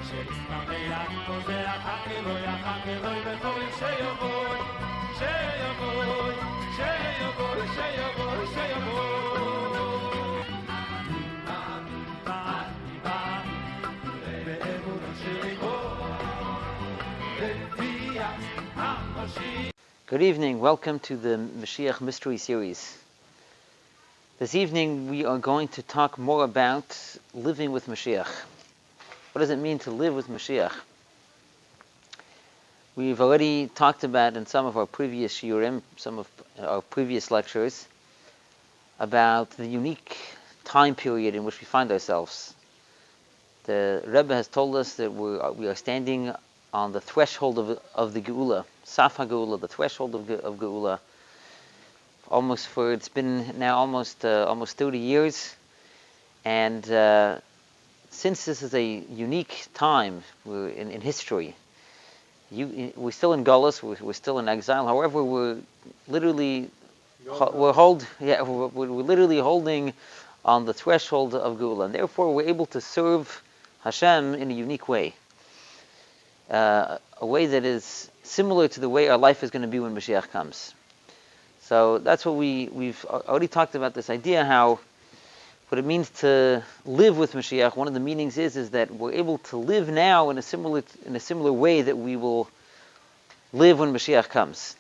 Good evening, welcome to the Moshiach Mystery series. This evening we are going to talk more about living with Moshiach. What does it mean to live with Moshiach? We've already talked about in some of our previous Shiurim, some of our previous lectures, about the unique time period in which we find ourselves. The Rebbe has told us that we are standing on the threshold of the Geula, Saf HaGeula, the threshold of Geula. It's been now almost 30 years, and since this is a unique time in history, we're still in Galus, we're still in exile. However, we're literally holding on the threshold of Geula, and therefore we're able to serve Hashem in a unique way. A way that is similar to the way our life is going to be when Moshiach comes. So that's what we've already talked about, this idea, how what it means to live with Moshiach. One of the meanings is that we're able to live now in a similar way that we will live when Moshiach comes.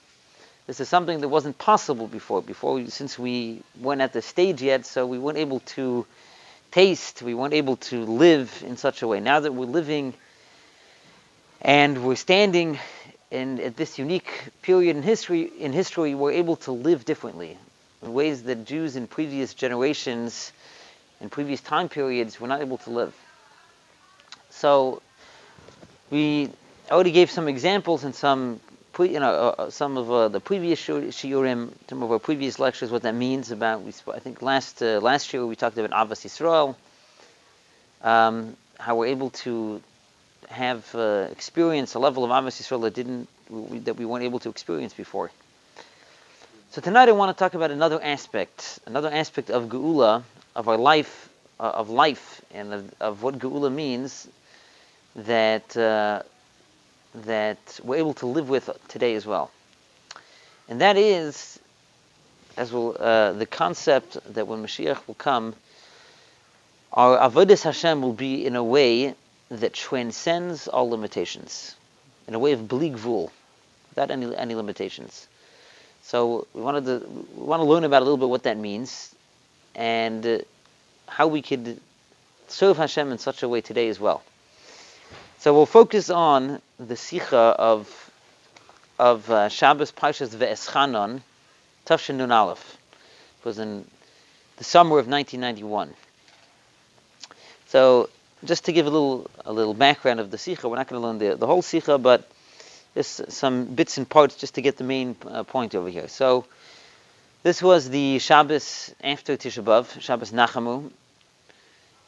This is something that wasn't possible before, since we weren't at the stage yet, so we weren't able to taste, we weren't able to live in such a way. Now that we're living and we're standing at this unique period in history, we're able to live differently in ways that Jews in previous generations, in previous time periods, were not able to live. So we already gave some examples in some of the previous shiurim, some of our previous lectures, what that means about. I think last year we talked about Avas Yisroel, how we're able to have experienced a level of Avas Yisroel that we weren't able to experience before. So tonight I want to talk about another aspect of Geula, of our life, and of what Geula means that we're able to live with today as well. And that is, the concept that when Mashiach will come, our Avodas Hashem will be in a way that transcends all limitations, in a way of bli gvul, without any limitations. So we want to learn about a little bit what that means, and how we could serve Hashem in such a way today as well. So we'll focus on the Sicha of Shabbos Parshas Ve'eschanon, Tafshin Nun Aleph. It was in the summer of 1991. So just to give a little background of the Sicha, we're not going to learn the whole Sicha, but just some bits and parts just to get the main point over here. So this was the Shabbos after Tisha B'Av, Shabbos Nachamu,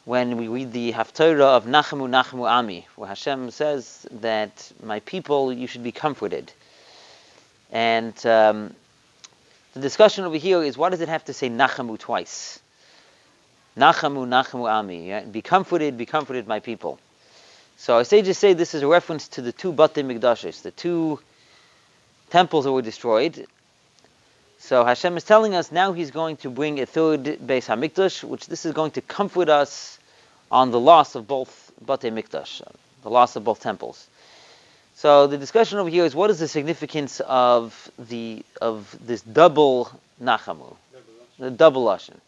when we read the Haftarah of Nachamu Nachamu Ami, where Hashem says that my people, you should be comforted. And the discussion over here is, why does it have to say Nachamu twice? Nachamu Nachamu Ami, right? Be comforted, my people. So our sages say this is a reference to the two Batei Mikdashes, the two temples that were destroyed. So Hashem is telling us now He's going to bring a third Beis HaMikdash, which this is going to comfort us on the loss of both Batei Mikdash, the loss of both temples. So the discussion over here is, what is the significance of this double Nachamu, the double Lashon?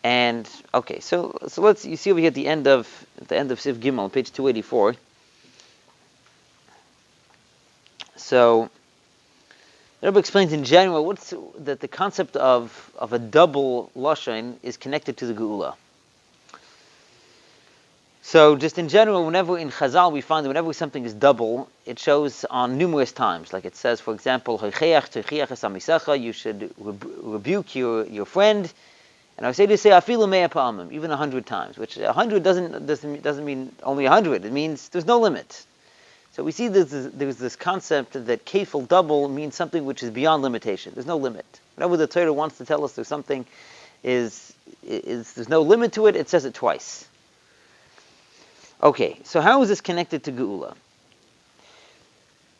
And okay, so you see over here at the end of Sif Gimel, on page 284. So the Rebbe explains in general that the concept of a double lashon is connected to the Geula. So just in general, whenever in Chazal we find that whenever something is double, it shows on numerous times. Like it says, for example, you should rebuke your friend. And I say to say afilu mea pa'amim, even 100 times, which 100 doesn't mean only 100. It means there's no limit. So we see there's this concept that kefil double means something which is beyond limitation. There's no limit. Whenever the Torah wants to tell us there's something there's no limit to it, it says it twice. Okay, so how is this connected to Geula? It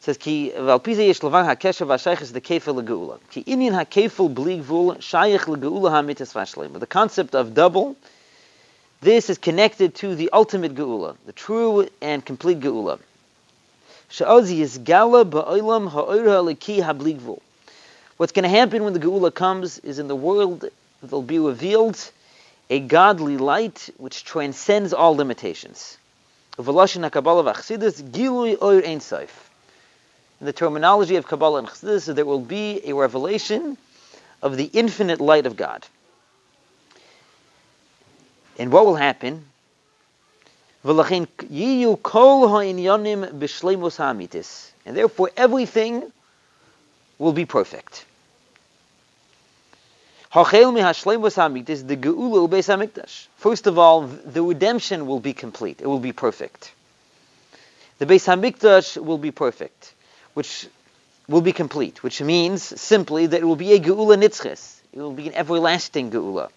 says, Ki valpize yesh levar hakesher v'ashayches the kefil leGeula. Ki inyan hakefil bli gvul shayich leGeula hamitas v'ashleima. The concept of double, this is connected to the ultimate Geula, the true and complete Geula. She'oz yizgala ba'olam ha'ora leki habli gvul. What's going to happen when the Geula comes is in the world there'll be revealed a godly light which transcends all limitations. In the terminology of Kabbalah and Chassidus, there will be a revelation of the infinite light of God. And what will happen? And therefore everything will be perfect. First of all, the redemption will be complete. It will be perfect. The Beis Hamikdash will be perfect, which will be complete, which means simply that it will be a Geula Nitzches. It will be an everlasting Geula.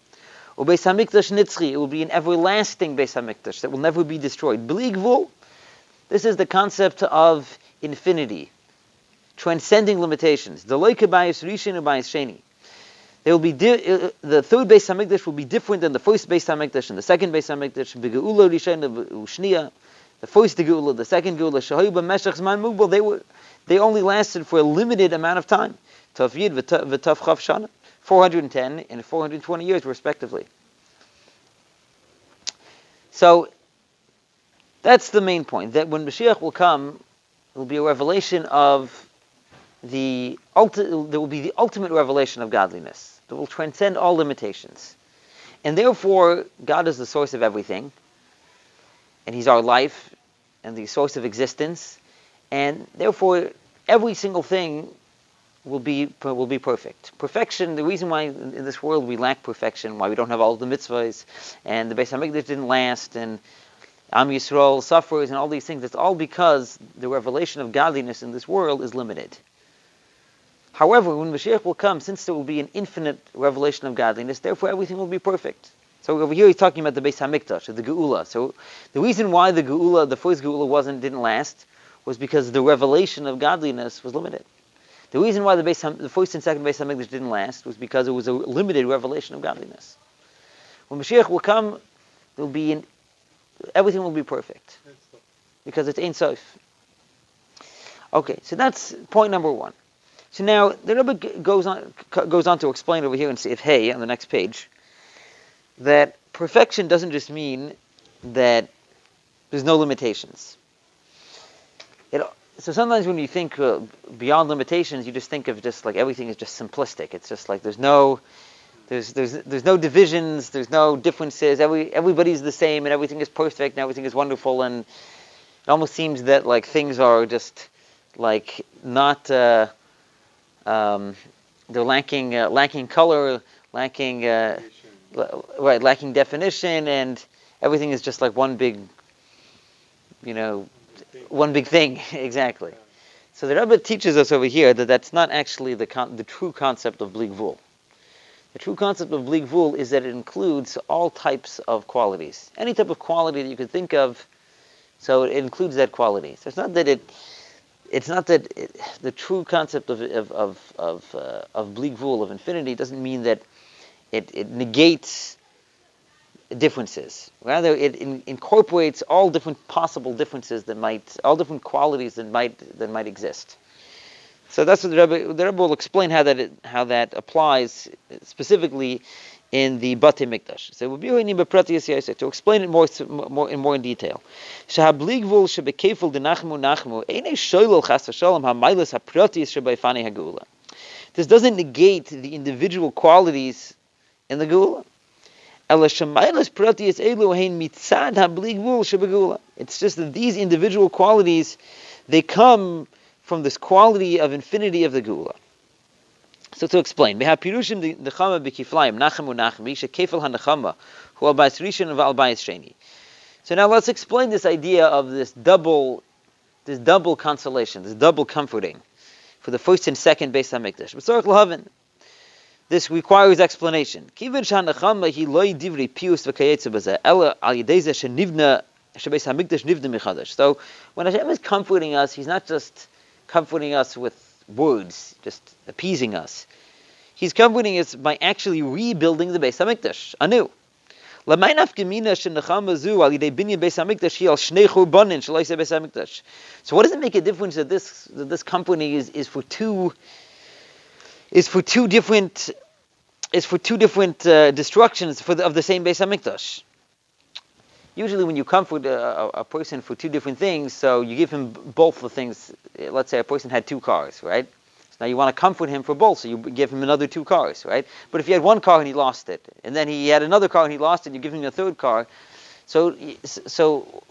Or Beis Hamikdash Nitzchi, it will be an everlasting Beis Hamikdash that will never be destroyed. Bli Gvul, this is the concept of infinity, transcending limitations. The loike bayis rishon and bayis sheni. There will be the third Beis Hamikdash will be different than the first Beis Hamikdash and the second Beis Hamikdash. Geula rishon u'shniya, the first Geula, the second Geula. Shahayu b'meshach zman mugdal. They only lasted for a limited amount of time. Tav Yid v'Tav Chav Shana, 410 and 420 years respectively. So that's the main point. That when Mashiach will come, it will be a revelation of there will be the ultimate revelation of godliness that will transcend all limitations. And therefore, God is the source of everything, and He's our life, and the source of existence, and therefore, every single thing will be perfect. Perfection, the reason why in this world we lack perfection, why we don't have all the mitzvahs, and the Beis Hamikdash didn't last, and Am Yisroel suffers, and all these things, it's all because the revelation of godliness in this world is limited. However, when Mashiach will come, since there will be an infinite revelation of godliness, therefore everything will be perfect. So over here he's talking about the Beis Hamikdash, the Geula. So the reason why the first Geula didn't last, was because the revelation of godliness was limited. The reason why the first and second Beis Hamikdash didn't last was because it was a limited revelation of godliness. When Mashiach will come, everything will be perfect, because it's Ein Sof. Okay, so that's point number one. So now the Rebbe goes on to explain over here in Seif Hey on the next page that perfection doesn't just mean that there's no limitations. So sometimes when you think beyond limitations, you just think of just like everything is just simplistic. It's just like there's no divisions, there's no differences. Everybody's the same, and everything is perfect, and everything is wonderful, and it almost seems that like things are just like not. They're lacking color, lacking definition, and everything is just like one big thing. Exactly. So the Rebbe teaches us over here that that's not actually the true concept of Bli Gvul. The true concept of Bli Gvul is that it includes all types of qualities, any type of quality that you could think of. So it includes that quality. So it's not that the true concept of Bli Gvul, of infinity, doesn't mean that it negates differences. Rather, it incorporates all different possible differences all different qualities that might exist. So that's what the Rebbe will explain how that applies specifically in the Batei Mikdash. So to explain it more in detail. This doesn't negate the individual qualities in the Geula. It's just that these individual qualities, they come from this quality of infinity of the Geula. So to explain, so now let's explain this idea of this double consolation, this double comforting for the first and second Beis Hamikdash. This requires explanation. So when Hashem is comforting us, He's not just comforting us with words, just appeasing us. He's comforting us by actually rebuilding the Beis Hamikdash anew. So what does it make a difference that this company is for two different destructions of the same Beis Hamikdash? Usually when you comfort a person for two different things, so you give him both the things. Let's say a person had two cars, right? So now you want to comfort him for both, so you give him another two cars, right? But if he had one car and he lost it, and then he had another car and he lost it, you give him a third car. So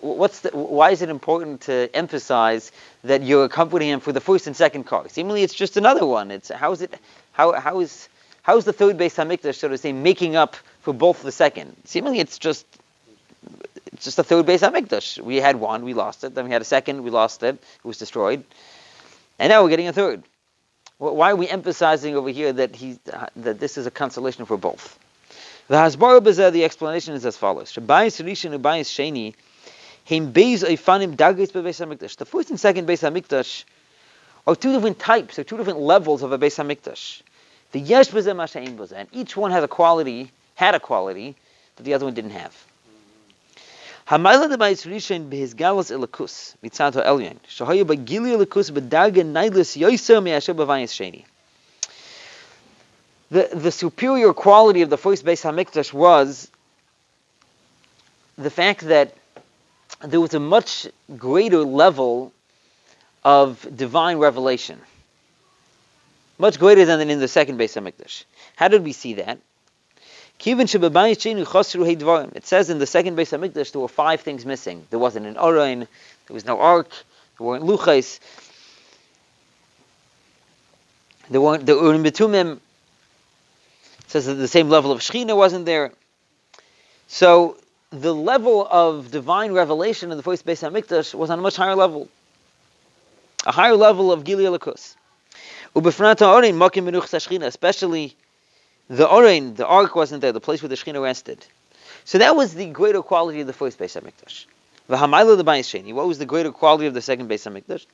why is it important to emphasize that you're comforting him for the first and second car? Seemingly it's just another one. How is the third Beis Hamikdash, so to say, making up for both the second? Seemingly it's just a third Beis Hamikdash. We had one, we lost it. Then we had a second, we lost it. It was destroyed. And now we're getting a third. Why are we emphasizing over here that this is a consolation for both? The Hasbara B'zeh, the explanation is as follows: Shabayis Rishon and Bayis Sheni, Heim Beis Oifanim Dagos Beis Hamikdash. The first and second Beis Hamikdash are two different types, or two different levels of a Beis Hamikdash. The Yesh B'zeh Masha'im B'zeh, and each one had a quality that the other one didn't have. Hamayla de Bayis Rishon behis galos elakus mitzad ha'elyon shahayu bagili elakus b'darga nailus yoser me'asher b'vayis sheni. The superior quality of the first Beis Hamikdash was the fact that there was a much greater level of divine revelation, much greater than in the second Beis Hamikdash. How did we see that? It says in the second Beis Hamikdash there were 5 things missing. There wasn't an Aron, there was no ark, there weren't luchais, there weren't the Urim Betumim. It says that the same level of Shechina wasn't there. So the level of divine revelation in the first Beis Hamikdash was on a much higher level, a higher level of Gili Elokus. Especially the Orein, the ark wasn't there, the place where the Shechina rested. So that was the greater quality of the first Beis Hamikdash. V'hamayla the Bayis Sheni. What was the greater quality of the second Beis Hamikdash?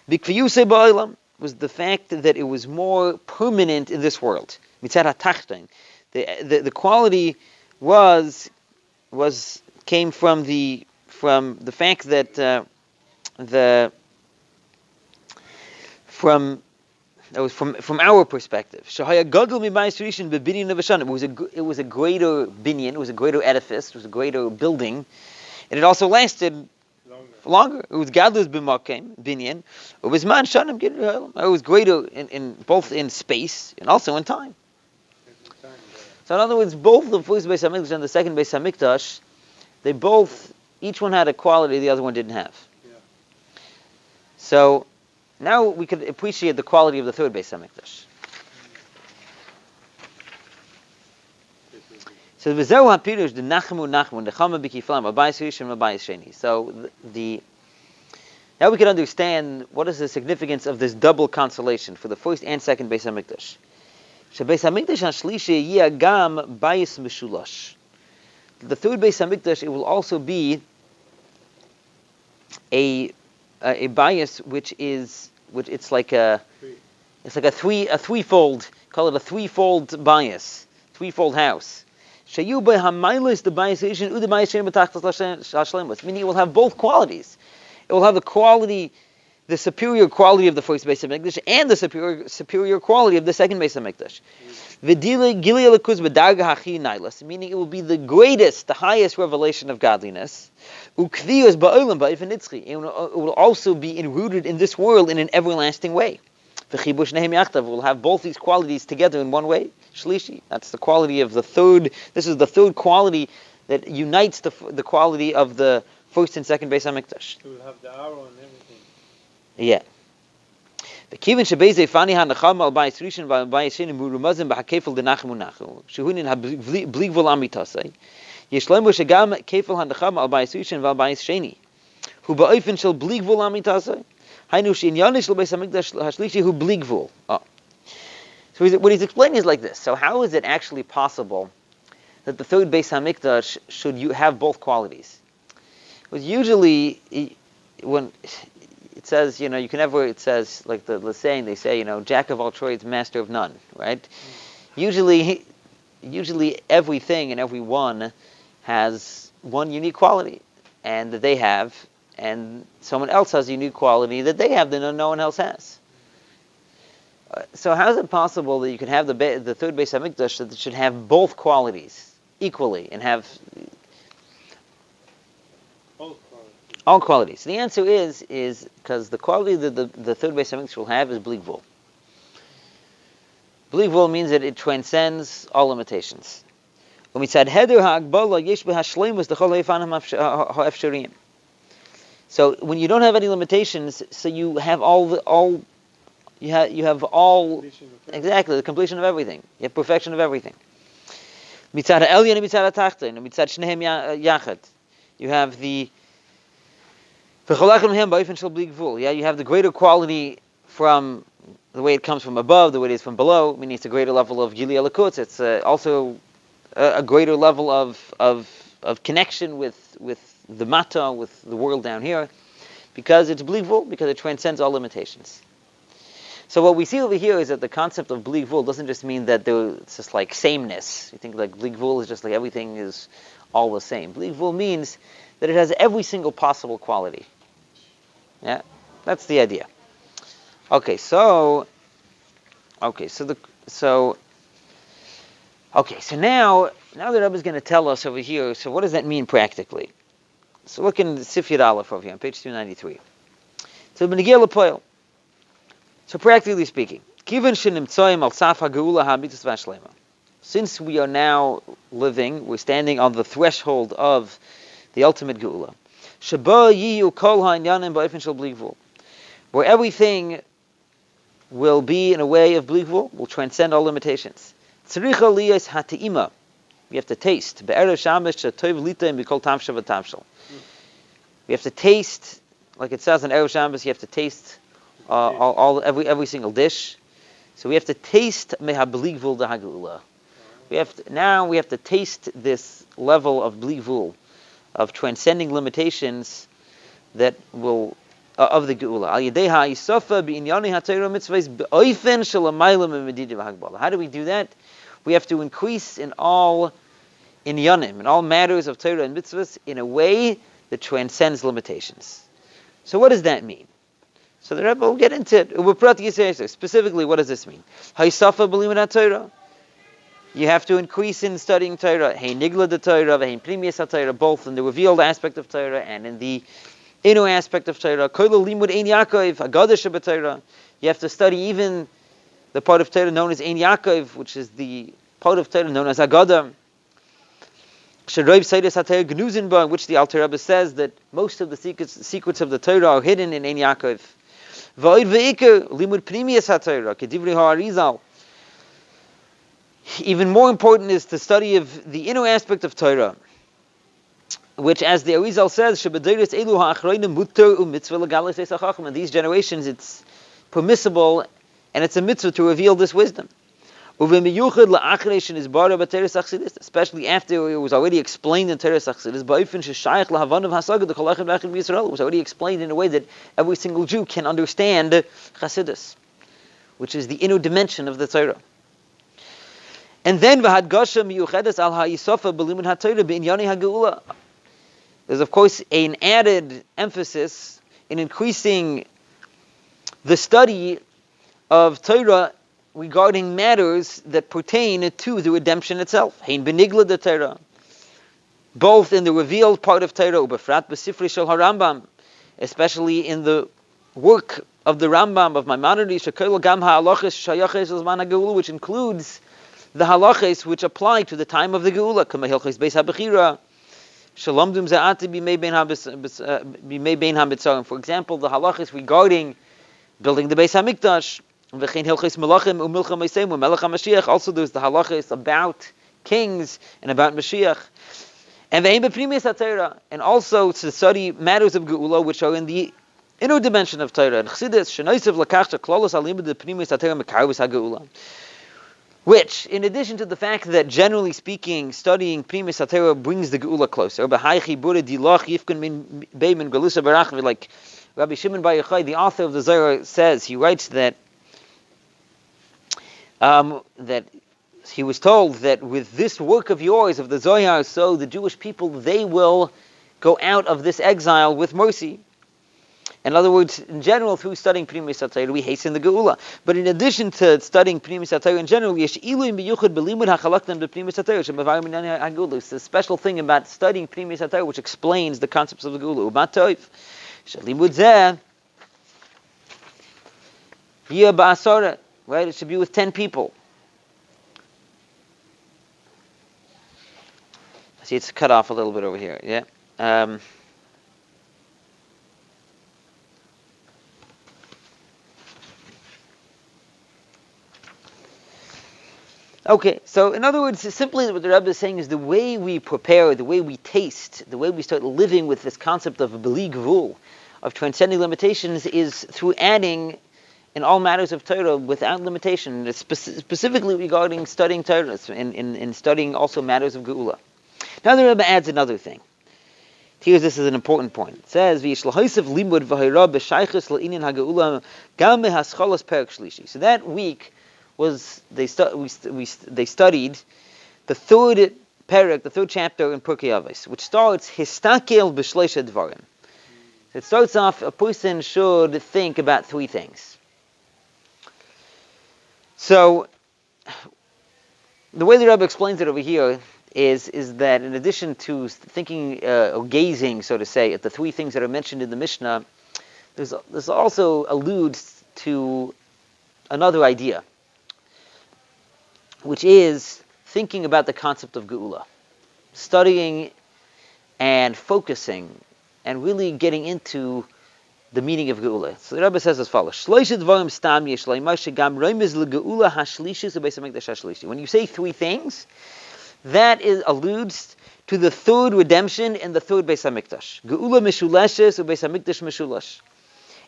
B'kviyusei ba'olam was the fact that it was more permanent in this world. Mitzad ha'tachton. The quality came from the fact that from our perspective. It was a greater binyan, it was a greater edifice, it was a greater building, and it also lasted longer. It was gadlus b'makom binyan. It was man shanim gidul. It was greater in both in space and also in time. So in other words, both the first Beis Hamikdash and the second Beis Hamikdash, each one had a quality the other one didn't have. Yeah. So now we could appreciate the quality of the third Beis Hamikdash. So the Zeru HaPirush, the Nachmu, the Chama B'Kiflam, Abayis Rishon, Abayis Sheni. So now we can understand what is the significance of this double consolation for the first and second Beis Hamikdash. Shebeis Hamikdash HaShlishi Yiyagam Bayis Meshulash. The third Beis Hamikdash, it will also be a bias which it's like a threefold, call it a threefold bias, threefold house. Shayu by Hamaylis the bias Rishon u the bias Shem b'tachtas l'shleimus, meaning it will have both qualities. It will have the superior quality of the first Beis Hamikdash and the superior quality of the second Beis Hamikdash. V'dile gili elokus b'darga hachi nailas, meaning it will be the greatest, the highest revelation of godliness. Ukviyos ba'olam ba'ifin nitzchi, it will also be enrooted in this world in an everlasting way. V'chibush nehem yachtav, will have both these qualities together in one way. Shlishi, that's the quality of the third. This is the third quality that unites the quality of the first and second Beis Hamikdash. So we'll have the arrow and everything. Yeah. The kivin shebezei fani hanacham al bayis rishon al bayis sheni murumazim b'hakefel denachmu nachu shehunin habligvul amitasei yeshlemu shegam kefel hanacham al bayis rishon al bayis sheni hu ba'ofen shel bligvul amitasei hainu she'inyanish lo Beis Hamikdash hashlishi hu bligvul. So what he's explaining is like this. So how is it actually possible that the third Beis Hamikdash should have both qualities? But usually, when it says, you can never, it says, like the saying, they say, jack of all trades, master of none, right? Usually everything and everyone has one unique quality, and that they have, and someone else has a unique quality that they have that no one else has. So how is it possible that you can have the third Beis Hamikdash that should have both qualities equally and have all qualities? The answer is because the quality that the third Beis Hamikdash will have is bli gvul. Bli gvul means that it transcends all limitations. So when you don't have any limitations, so you have you have all exactly the completion of everything. You have perfection of everything. Mitzad ha'elyon and mitzad ha'tachton, and mitzad shnehem yachad. You have the you have the greater quality from the way it comes from above, the way it is from below, meaning it's a greater level of Gili Alakutz. It's also a greater level of connection with the Mata, with the world down here, because it's bli gvul, because it transcends all limitations. So what we see over here is that the concept of bli gvul doesn't just mean that it's just like sameness. You think like bli gvul is just like everything is all the same. Bli gvul means that it has every single possible quality. Yeah, that's the idea. So now the Rebbe is going to tell us over here, so what does that mean practically? So look in Sif Yud Aleph over here on page 293. So b'negiah l'poel. So practically speaking, kivan shenimtzoyim al saf ha'geula ha'amitus v'hashlema. Since we are now we're standing on the threshold of the ultimate Geula. Sheba yiyu kol ha'inyanim ba'ofen shel bli gvul. Where everything will be in a way of bli gvul, will transcend all limitations. Tzricha liyos ha'te'ima. We have to taste. Be'erev shamesh shetov litaim b'kol tamsha v'tamshel. We have to taste, like it says in Erev Shabbos, you have to taste every single dish. So we have to taste meha bli gvul da ha'geula. We have to taste this level of bli gvul, of transcending limitations that will of the Geula. Al yedei ha'yisofa b'inyani ha'torah mitzvahs b'oifen shel ha'mayla me'medida v'hagbala. How do we do that? We have to increase in all inyanim, in all matters of Torah and mitzvahs, in a way that transcends limitations. So what does that mean? So the Rebbe will get into it. Specifically, what does this mean? Ha'yisofa b'limud ha'torah. You have to increase in studying Torah. Hey nigla de Torah, hey primius Torah, both in the revealed aspect of Torah and in the inner aspect of Torah. Kol limud ein Yaakov, Haggadah shebeTorah. You have to study even the part of Torah known as Ein Yaakov, which is the part of Torah known as Haggadah. Sheroiv Seides HaTorah Gnuzin Ba, which the Alter Rebbe says that most of the secrets of the Torah are hidden in Ein Yaakov. Va'od ve'ikar limud primius HaTorah, kedivri ha'arizal. Even more important is the study of the inner aspect of Torah, which, as the Arizal says, in these generations it's permissible and it's a mitzvah to reveal this wisdom. Especially after it was already explained in Torah Sachsidus, it was already explained in a way that every single Jew can understand Chassidus, which is the inner dimension of the Torah. And then there's of course an added emphasis in increasing the study of Torah regarding matters that pertain to the redemption itself. Both in the revealed part of Torah, especially in the work of the Rambam of Maimonides, which includes the halachos which apply to the time of the Geula, for example, the halachos regarding building the Beis Hamikdash, also there's the halachos about kings and about Mashiach, and also to study matters of Geula which are in the inner dimension Which, in addition to the fact that generally speaking, studying Pnimis HaTorah brings the Geula closer, like Rabbi Shimon Bar Yochai, the author of the Zohar, says, he writes that that he was told that with this work of yours, of the Zohar, so the Jewish people, they will go out of this exile with mercy. In other words, in general, through studying Pnimis HaTorah, we hasten the Geula. But in addition to studying Pnimis HaTorah in general, it's a special thing about studying Pnimis HaTorah, which explains the concepts of the Geula. Right? It should be with 10 people. See, it's cut off a little bit over here. Yeah. Okay, so in other words, simply what the Rebbe is saying is the way we prepare, the way we taste, the way we start living with this concept of beli gvul, of transcending limitations, is through adding in all matters of Torah without limitation, specifically regarding studying Torah, in studying also matters of Geula. Now the Rebbe adds another thing. Here, this is an important point. It says, so that week, they studied the third parak, the third chapter in Pirkei Avos, which starts histakel b'shleisha dvarim. It starts off, a person should think about three things. So, the way the Rebbe explains it over here is that in addition to thinking or gazing, so to say, at the three things that are mentioned in the Mishnah, this also alludes to another idea, which is thinking about the concept of Geula, studying and focusing and really getting into the meaning of Geula. So the Rebbe says as follows: when you say three things, that alludes to the third redemption and the third Beis HaMikdash. Geula mishuleshes u'Beis HaMikdash mishulash.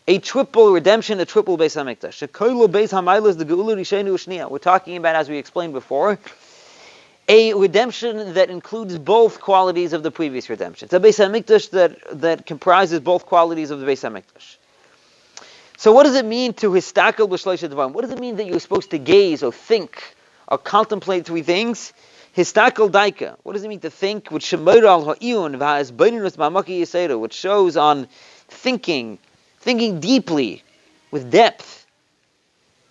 A triple redemption, a triple Beis HaMikdash. Shekoilo Beis HaMailas, the Geula Rishenu U'Shniya. We're talking about, as we explained before, a redemption that includes both qualities of the previous redemption. It's a Beis HaMikdash that comprises both qualities of the Beis HaMikdash. So what does it mean to histakel b'shleisha dvarim? What does it mean that you're supposed to gaze or think or contemplate three things? Histakel daika. What does it mean to think? Which shemoir al ha'iyun v'ha'esbeinus ma'amaki yisera, which shows on thinking deeply, with depth.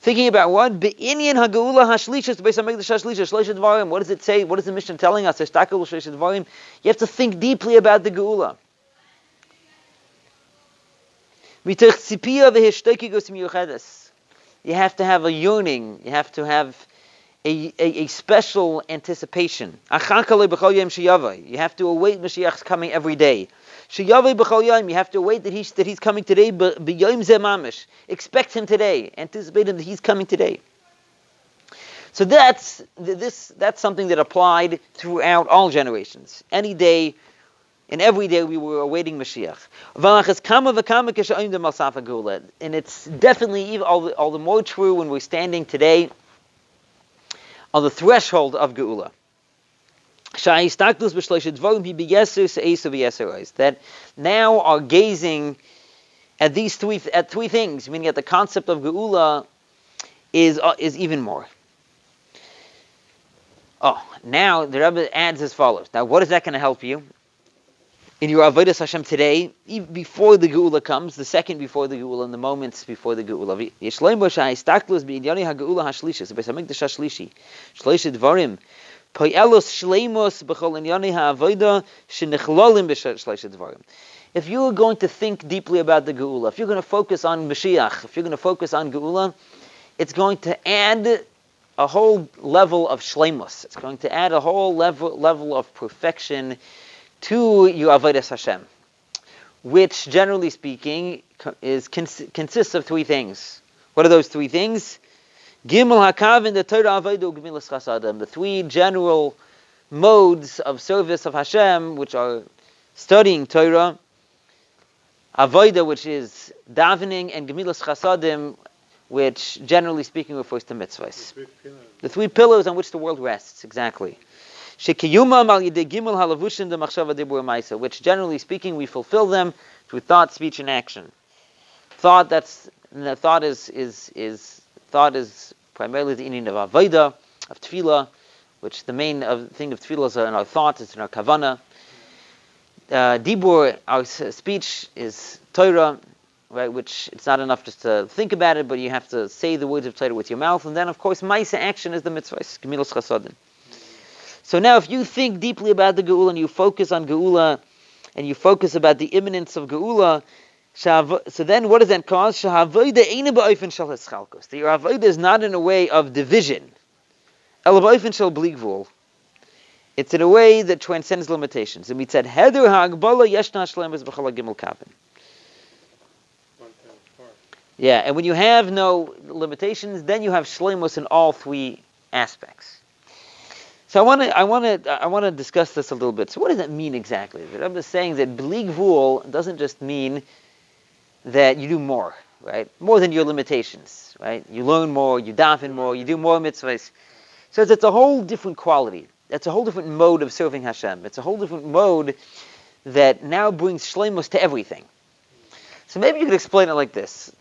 Thinking about what? Be'inyan ha'geula ha'shlishas Beis HaMikdash ha'shlishas shleisha dvarim. What does it say? What is the Mishnah telling us? Histakel b'shleisha dvarim. You have to think deeply about the Geula. Mitach tzipiyah v'hishtokigus miyuchedes. You have to have a yearning. You have to have a special anticipation. You have to await Mashiach's coming every day. You have to await that he's coming today. Expect him today. Anticipate him that he's coming today. So that's something that applied throughout all generations. Any day, and every day we were awaiting Mashiach. And it's definitely all the more true when we're standing today on the threshold of Geula. That now are gazing at these three things, meaning at the concept of Geula, is even more. Now the Rebbe adds as follows. Now, what is that going to help you in your avodas Hashem today, even before the Geula comes, the second before the Geula, and the moments before the Geula? If you are going to think deeply about the Geula, if you're going to focus on Mashiach, if you're going to focus on Geula, it's going to add a whole level of shleimus. It's going to add a whole level of perfection to your avodas Hashem, which, generally speaking, consists of three things. What are those three things? Gimel hakavin the Torah avodah gemilas chasadim. The three general modes of service of Hashem, which are studying Torah, avodah, which is davening, and gemilas chasadim, which generally speaking refers to mitzvahs. The three pillars on which the world rests, exactly. Which generally speaking we fulfill them through thought, speech, and action. Thought is primarily the meaning of avodah, of tefillah, which the main thing of tefillah is in our thought, is in our kavanah. Dibur, our speech, is Torah, right? Which it's not enough just to think about it, but you have to say the words of Torah with your mouth. And then, of course, Maisa action is the mitzvahs, Gemilas Chasadim. So now, if you think deeply about the Geula and you focus on Geula, and you focus about the imminence of Geula, so then what does that cause? That your avodah is not in a way of division. It's in a way that transcends limitations. And we said, Heder ha'agbala yeshna shlemus b'chala gimel kavin. Yeah, and when you have no limitations, then you have shlemus in all three aspects. So I want to discuss this a little bit. So what does that mean exactly? The Rebbe is saying that bli gvul doesn't just mean that you do more, right? More than your limitations, right? You learn more, you daven more, you do more mitzvahs. So it's a whole different quality. That's a whole different mode of serving Hashem. It's a whole different mode that now brings shleimus to everything. So maybe you could explain it like this.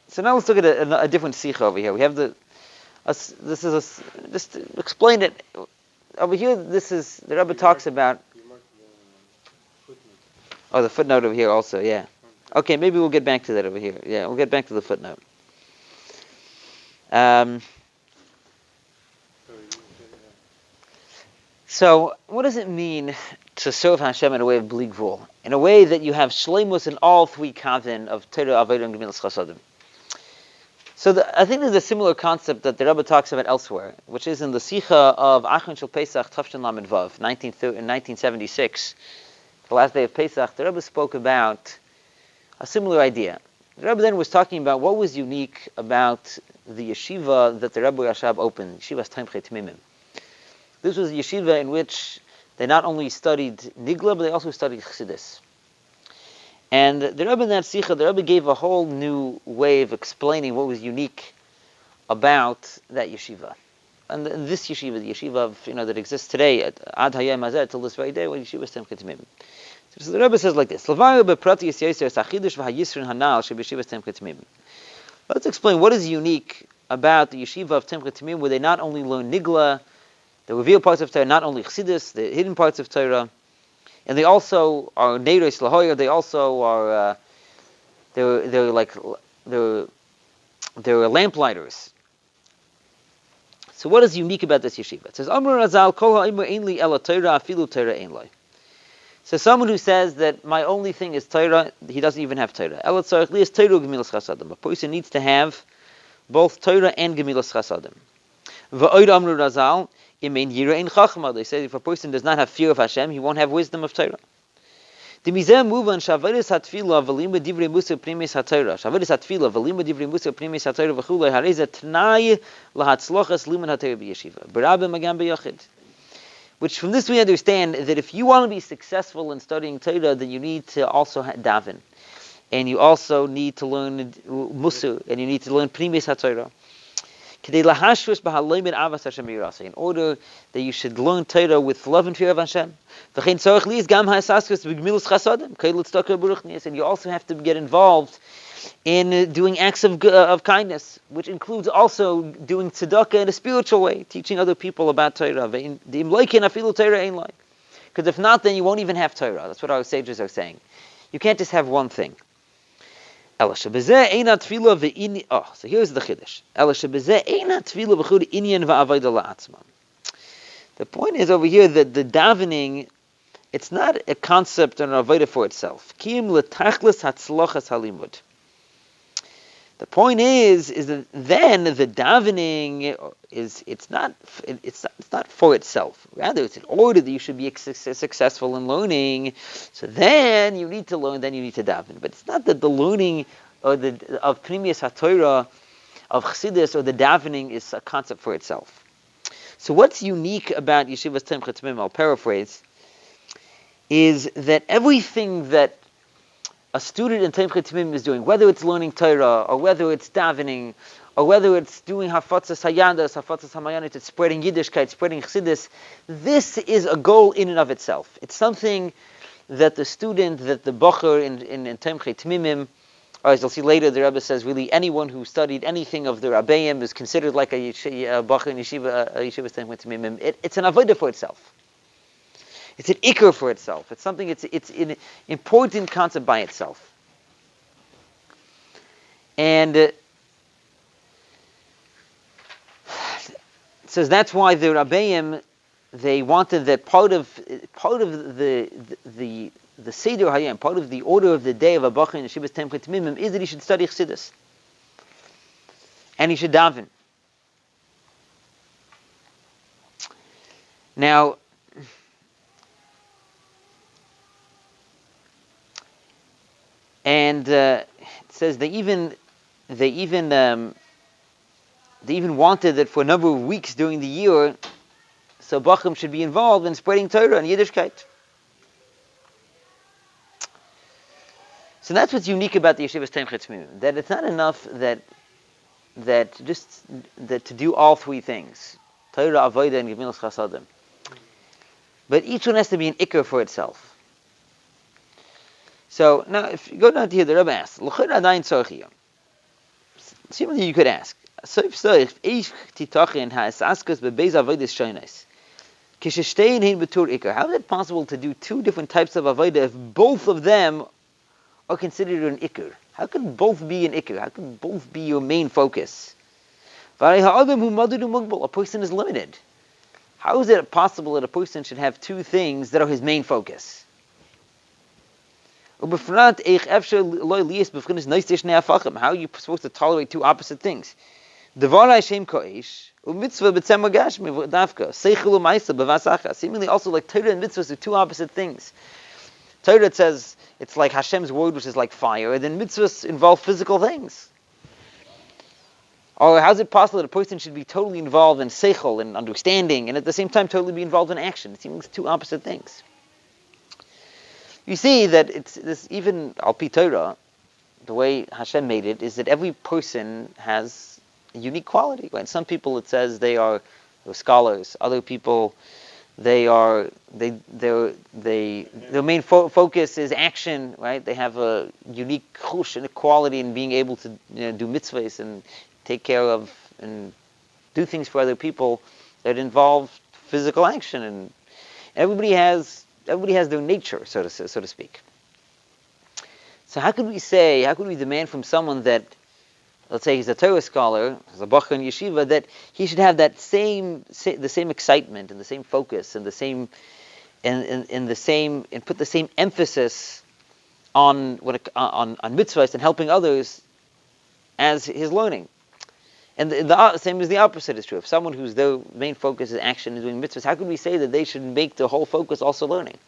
So now let's look at a different sikha over here. We have just to explain it. Over here, the Rebbe talks about... Oh, the footnote over here also, yeah. Okay, maybe we'll get back to that over here. Yeah, we'll get back to the footnote. So, what does it mean to serve Hashem in a way of bli gvul? In a way that you have shleimus in all three kavin of Torah, Avodah, and Gemilas Chasadim. So I think there's a similar concept that the Rebbe talks about elsewhere, which is in the Sikha of Achron Shel Pesach Tafshin Lamed Vav, in 1976, the last day of Pesach. The Rebbe spoke about a similar idea. The Rebbe then was talking about what was unique about the yeshiva that the Rebbe Rashab opened, Yeshiva's Tamchei Tmimim. This was a yeshiva in which they not only studied Nigla, but they also studied Chassidus. And the Rebbe in that Sikha, the Rebbe gave a whole new way of explaining what was unique about that yeshiva. And this yeshiva, the yeshiva of, that exists today, Ad Hayom Hazeh, till this very day, when yeshiva is Tamchei Tmimim. So the Rebbe says like this: Let's explain what is unique about the yeshiva of Tamchei Tmimim, where they not only learn Nigla, the revealed parts of Torah, not only Chassidus, the hidden parts of Torah, and they also are Neiros Lahoyer. They also are they're lamplighters. So what is unique about this yeshiva? It says Amar Razal Kol Ha'imur Einli Ela Torah Afilu Torah Einli. So someone who says that my only thing is Torah, he doesn't even have Torah. Ela Tzarich Li is Torah Gemilas Chasadim. A person needs to have both Torah and Gemilas Chasadim. Va'od Amar Razal. They say if a person does not have fear of Hashem, he won't have wisdom of Torah. So from this we understand that if you want to be successful in studying Torah, then you need to also daven. And you also need to learn Musar, and you need to learn Primis HaTorah. In order that you should learn Torah with love and fear of Hashem. And you also have to get involved in doing acts of kindness, which includes also doing tzedakah in a spiritual way, teaching other people about Torah. Because if not, then you won't even have Torah. That's what our sages are saying. You can't just have one thing. So here's the chiddush. The point is over here that the davening, it's not a concept or an avodah for itself. The point is that then the davening it's not for itself. Rather, it's in order that you should be successful in learning. So then you need to learn, then you need to daven. But it's not that the learning of Pnimius HaTorah, of Chassidus, or the davening is a concept for itself. So what's unique about Yeshiva's Tamchei Tmimim, I'll paraphrase, is that everything that a student in Tamchei Tmimim is doing, whether it's learning Torah, or whether it's davening, or whether it's doing hafatzas hayadas, hafatzas hamayanit, it's spreading Yiddishkeit, spreading Chassidus, this is a goal in and of itself. It's something that the student, that the bocher in Temchei Tmimim, or as you'll see later, the Rebbe says really anyone who studied anything of the Rabbeim is considered like a bocher in yeshiva, Temchei Tmimim. It's an avodah for itself. It's an ikr for itself. It's something. It's an important concept by itself. And it says that's why the Rabbeim, they wanted that part of the Seder Hayam, part of the order of the day of a Bachar in Yeshivas Temchei Tmimim is that he should study Chassidus. And he should daven. Now, and it says they even wanted that for a number of weeks during the year, so Bachrim should be involved in spreading Torah and Yiddishkeit. So that's what's unique about the Yeshivas Temchei Tmimim, that it's not enough that to do all three things, Torah, Avodah, and Gemilas Chasadim. But each one has to be an ikr for itself. So now, if you go down to here, the Rebbe asks, seemingly you could ask, how is it possible to do two different types of avodah if both of them are considered an ikr? How can both be an ikr? How can both be your main focus? A person is limited. How is it possible that a person should have two things that are his main focus? How are you supposed to tolerate two opposite things? Seemingly also like Torah and mitzvahs are two opposite things. Torah, it says it's like Hashem's word, which is like fire, and then mitzvahs involve physical things. Or how is it possible that a person should be totally involved in seichel and understanding, and at the same time totally be involved in action? It seems two opposite things. You see that it's this, even al pi Torah, the way Hashem made it is that every person has a unique quality. Right? Some people, it says they're scholars. Other people, their main focus is action. Right? They have a unique chush and a quality in being able to do mitzvahs and take care of and do things for other people that involve physical action. And everybody has their nature, so to speak. So how could we demand from someone that, let's say he's a Torah scholar, he's a Bachar in Yeshiva, that he should have that the same excitement and the same focus and the same and put the same emphasis on mitzvahs and helping others as his learning? And the same as the opposite is true. If someone whose their main focus is action and doing mitzvahs, how could we say that they should make their whole focus also learning?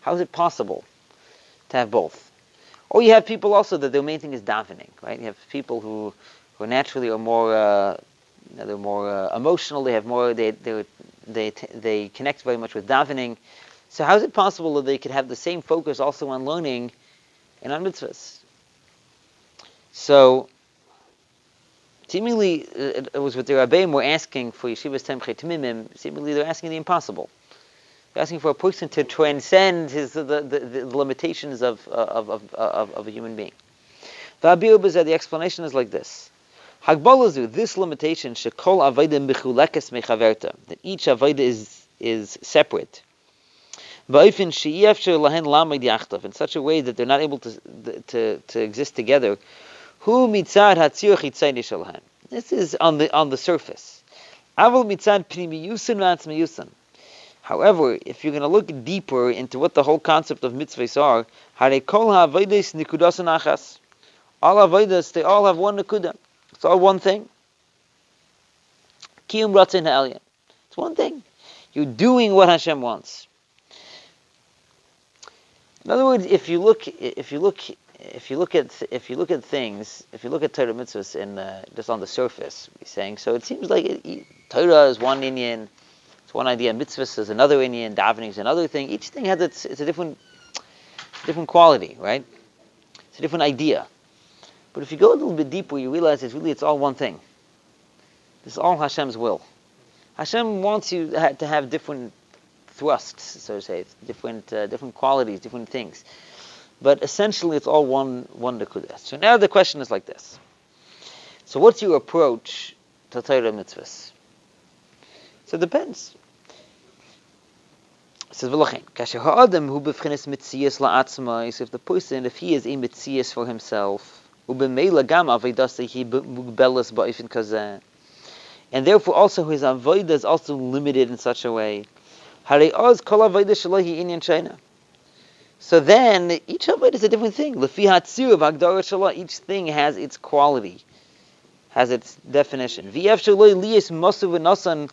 How is it possible to have both? Or you have people also that their main thing is davening, right? You have people who naturally are more they're more emotional. They have more they connect very much with davening. So how is it possible that they could have the same focus also on learning and on mitzvahs? So seemingly, it was what the Rabbeim were asking for Yeshivas Temchei Tmimim. Seemingly, they're asking the impossible. They're asking for a person to transcend the limitations of a human being. The explanation is like this: Hagbalazu, this limitation, shekol avodah mechulekes mechaverta, that each avodah is separate. Ba'ifin she'yefshar lahen lamed yachtav, in such a way that they're not able to exist together. Hu mitzad hatzir chitzayni shalhan. This is on the surface. Aval mitzad pnimiyusin v'atzmiyusin. However, if you're going to look deeper into what the whole concept of mitzvahs are, harei kol ha'avodos nikudas achas. All avodas, they all have one nikuda. It's all one thing. Kiyum ratzon ha'elyon. It's one thing. You're doing what Hashem wants. In other words, if you look at things, if you look at Torah mitzvahs just on the surface, we're saying, so it seems like Torah is one inyan, it's one idea, mitzvahs is another inyan, davening is another thing. Each thing has it's a different quality, right? It's a different idea. But if you go a little bit deeper, you realize it's all one thing. This is all Hashem's will. Hashem wants you to have different thrusts, so to say, different qualities, different things. But essentially, it's all one nekudah. So now the question is like this. So what's your approach to Torah mitzvahs? So it depends. It says, "V'lachein, kasher ha'adam hu b'vchinas mitzias la'atzmai." So if the person, if he is a mitzias for himself, u'b'meila gam avodasehi mugbelas ba'ifin kazeh, and therefore also his avodah is also limited in such a way. Harei oz kol avodah shalohi inyan shayna. So then each avodah is a different thing. Lefi hatzir v'hagdara shalah. Each thing has its quality, has its definition. V'yev shaloi liyis masu v'nasan.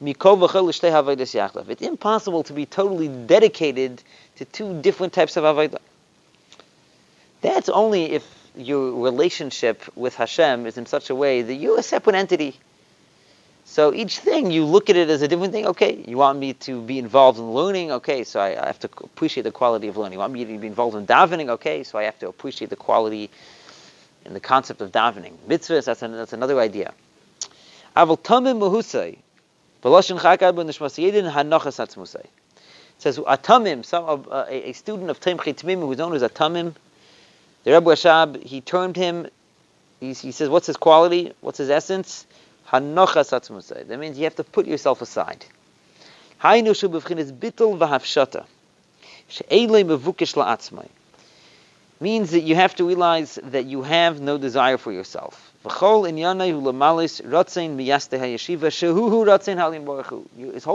It's impossible to be totally dedicated to two different types of avodah. That's only if your relationship with Hashem is in such a way that you're a separate entity. So each thing, you look at it as a different thing. Okay, you want me to be involved in learning? Okay, so I have to appreciate the quality of learning. You want me to be involved in davening? Okay, so I have to appreciate the quality and the concept of davening. Mitzvahs, that's another idea. Aval tamim mahusay. It says atamim, a student of Tamchei Tmim who's known as atamim, the Rebbe Rashab, he termed him, he says, what's his quality? What's his essence? Hanochas atzmusay. That means you have to put yourself aside. Haynu shu b'vchinas bittul v'havshata she'elei mevukish la'atzmai. Means that you have to realize that you have no desire for yourself. His whole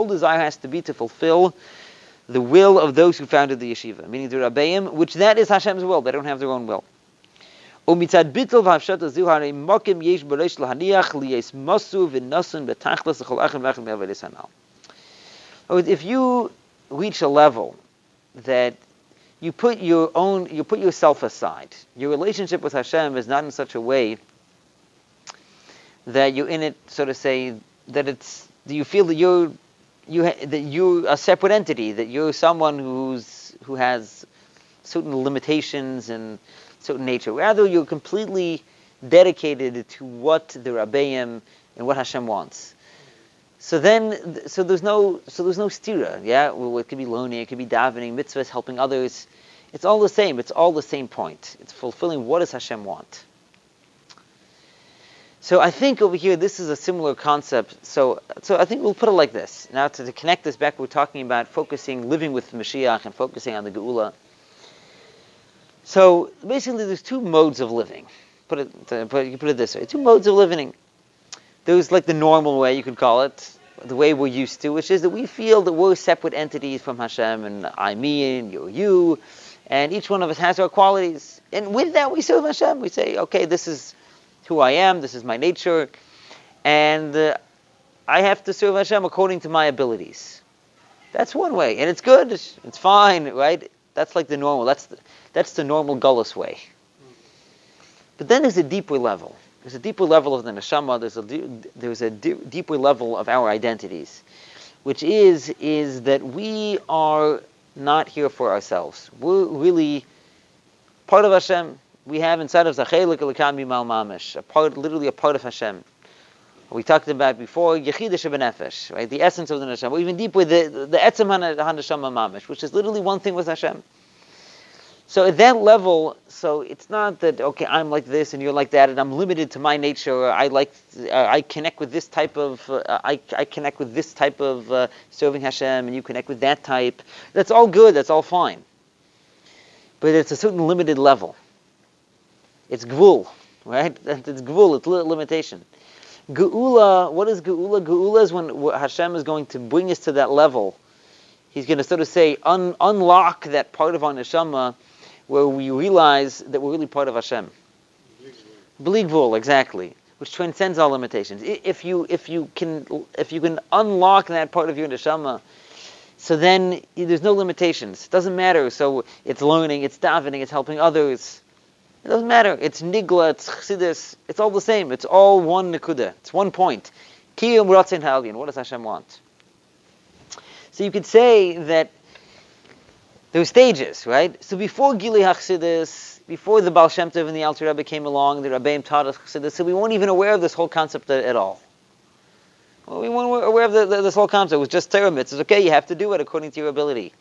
desire has to be to fulfill the will of those who founded the yeshiva, meaning the Rebbeim, which that is Hashem's will. They don't have their own will. If you reach a level that you put yourself aside, your relationship with Hashem is not in such a way that you're in it, so to say, that you feel that you're a separate entity, that you're someone who has certain limitations and certain nature. Rather, you're completely dedicated to what the Rebbeim and what Hashem wants. So there's no stira. Yeah, well, it could be learning, it could be davening, mitzvahs, helping others. It's all the same. It's all the same point. It's fulfilling what does Hashem want. So I think over here, this is a similar concept. So I think we'll put it like this. Now to connect this back, we're talking about living with Moshiach and focusing on the Geula. So basically there's two modes of living. You can put it this way. Two modes of living. There's like the normal way, you could call it, the way we're used to, which is that we feel that we're separate entities from Hashem, and I'm me and you're you, and each one of us has our qualities. And with that we serve Hashem. We say, okay, this is who I am, this is my nature, and I have to serve Hashem according to my abilities. That's one way, and it's good, it's fine, right? That's like the normal, that's the normal gullus way. But then there's a deeper level. There's a deeper level of the neshama, there's a deeper level of our identities, which is that we are not here for ourselves. We're really part of Hashem. We have inside of Zachelik Elikam Bimal Mamish, literally a part of Hashem. We talked about before, Yechida Shebenefesh, right? The essence of the neshama. Or even deeper, the Etzem HaNeshama Mamish, which is literally one thing with Hashem. So at that level, so it's not that, okay, I'm like this and you're like that, and I'm limited to my nature. I connect with this type of serving Hashem, and you connect with that type. That's all good. That's all fine. But it's a certain limited level. It's gvul, right? It's gvul. It's limitation. Geula. What is Geula? Geula is when Hashem is going to bring us to that level. He's going to sort of say, unlock that part of our neshama where we realize that we're really part of Hashem. Bli gvul, exactly, which transcends all limitations. If you can unlock that part of your neshama, so then there's no limitations. It doesn't matter. So it's learning, it's davening, it's helping others. It doesn't matter. It's nigla, it's chassidus. It's all the same. It's all one nekuda. It's one point. Kiyum ratzin ha'alyin. What does Hashem want? So you could say that the there were stages, right? So before Gilui Hachsidus, before the Baal Shem Tov and the Alter Rebbe came along, the Rebbeim taught us Chassidus, so we weren't even aware of this whole concept at all. Well, we weren't aware of this whole concept. It was just Torah mitzvahs. Okay, you have to do it according to your ability.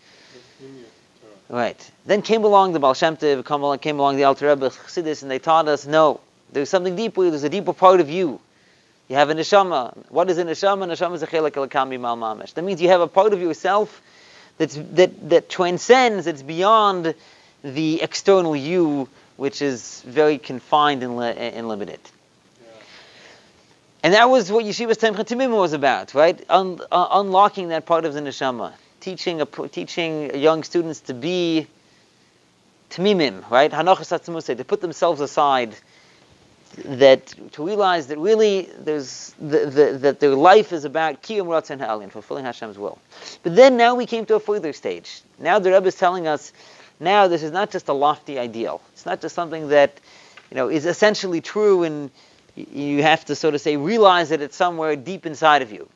Right. Then came along the Baal Shem Tov, came along the Alter Rebbe, Chassidus, and they taught us, no, there's something deeper, there's a deeper part of you. You have a neshama. What is a neshama? Neshama is a chelek elokam bimal mamash. That means you have a part of yourself that transcends, it's beyond the external you, which is very confined and limited. Yeah. And that was what Yeshiva's Temcha Tamima was about, right? Unlocking that part of the neshama, teaching young students to be tamimim, right? Hanachas atzmusei, to put themselves aside. That to realize that really that their life is about kiyum ratzon ha'alin, fulfilling Hashem's will. But then now we came to a further stage. Now the Rebbe is telling us, now this is not just a lofty ideal. It's not just something that is essentially true, and you have to sort of say realize that it's somewhere deep inside of you.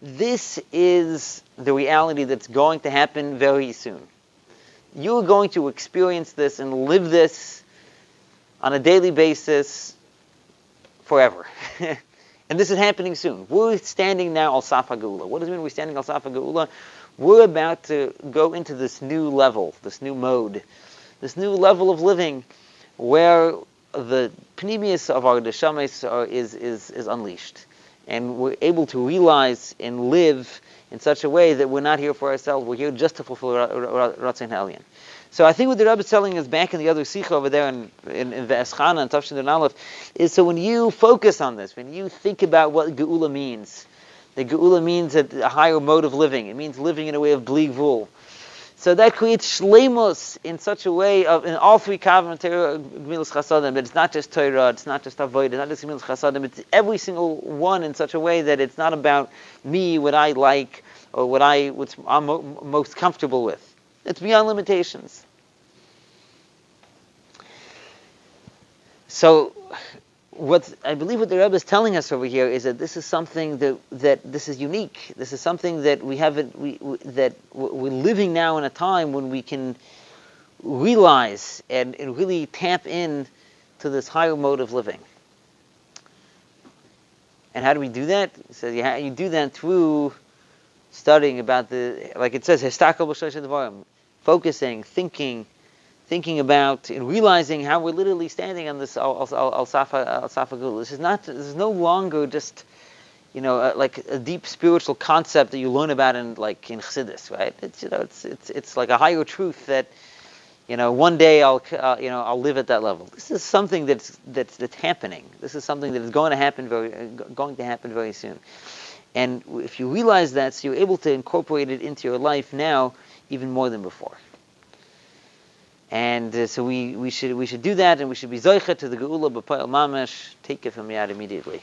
This is the reality that's going to happen very soon. You're going to experience this and live this on a daily basis. Forever. And this is happening soon. We're standing now al Saf HaGeula. What does it mean we're standing al Saf HaGeula? We're about to go into this new level, this new mode, this new level of living where the pnimius of our neshamas is unleashed. And we're able to realize and live in such a way that we're not here for ourselves, we're here just to fulfill Ratzon Ha'alin. So I think what the Rebbe is telling us back in the other Sikha over there in Ve'eschana and Tafshin and Aleph is, so when you focus on this, when you think about what Geula means, the Geula means a higher mode of living. It means living in a way of bli gvul. So that creates shleimus in such a way of, in all three kavim, Torah, Gemilas Chasadim, but it's not just Torah, it's not just Avodah, it's not just Gemilas Chasadim, it's every single one in such a way that it's not about me, what I like, or what I'm most comfortable with. It's beyond limitations. So, I believe what the Rebbe is telling us over here is that this is something that this is unique. This is something that we haven't. That we're living now in a time when we can realize and really tap in to this higher mode of living. And how do we do that? He says you do that through studying about like it says, Histakel b'shlosh devarim, focusing, thinking about and realizing how we're literally standing on this al Saf HaGeula. This is no longer just like a deep spiritual concept that you learn about in Chassidus, right? It's like a higher truth that one day I'll live at that level. This is something that's happening. This is something that is going to happen very soon. And if you realize that, so you're able to incorporate it into your life now even more than before. And so we should do that, and we should be zoicha to the Geula b'pa'il mamash. Take it from me out immediately.